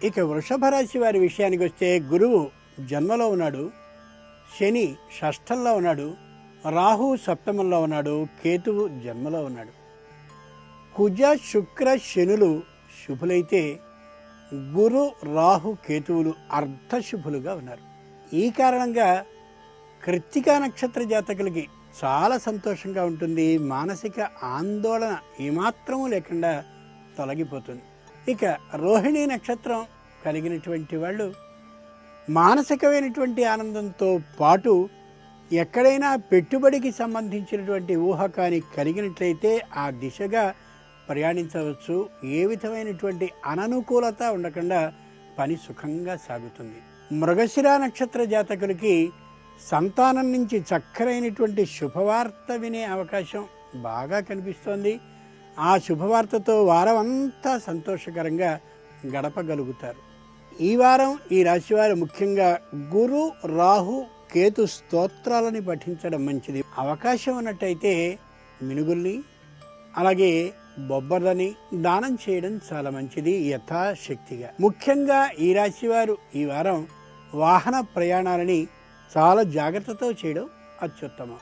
ఇక వృషభ రాశి వారి విషయానికి వస్తే గురువు జన్మలో ఉన్నాడు, శని షష్ఠంలో ఉన్నాడు, రాహు సప్తమంలో ఉన్నాడు, కేతువు జన్మలో ఉన్నాడు. కుజ శుక్ర శనులు శుభులైతే గురు రాహు కేతువులు అర్ధశుభులుగా ఉన్నారు. ఈ కారణంగా కృత్తికా నక్షత్ర జాతకులకి చాలా సంతోషంగా ఉంటుంది. మానసిక ఆందోళన ఏమాత్రము లేకుండా తొలగిపోతుంది. ఇక రోహిణీ నక్షత్రం కలిగినటువంటి వాళ్ళు మానసికమైనటువంటి ఆనందంతో పాటు ఎక్కడైనా పెట్టుబడికి సంబంధించినటువంటి ఊహకాని కలిగినట్లయితే ఆ దిశగా ప్రయాణించవచ్చు. ఏ విధమైనటువంటి అననుకూలత ఉండకుండా పని సుఖంగా సాగుతుంది. మృగశిర నక్షత్ర జాతకులకి సంతానం నుంచి చక్కరైనటువంటి శుభవార్త వినే అవకాశం బాగా కనిపిస్తోంది. ఆ శుభవార్తతో వారం అంతా సంతోషకరంగా గడపగలుగుతారు. ఈ వారం ఈ రాశివారు ముఖ్యంగా గురు రాహు కేతు స్తోత్రాలని పఠించడం మంచిది. అవకాశం ఉన్నట్టయితే మినుగుల్ని అలాగే బొబ్బర్లని దానం చేయడం చాలా మంచిది యథాశక్తిగా. ముఖ్యంగా ఈ రాశివారు ఈ వారం వాహన ప్రయాణాలని చాలా జాగ్రత్తతో చేయడం అత్యుత్తమం.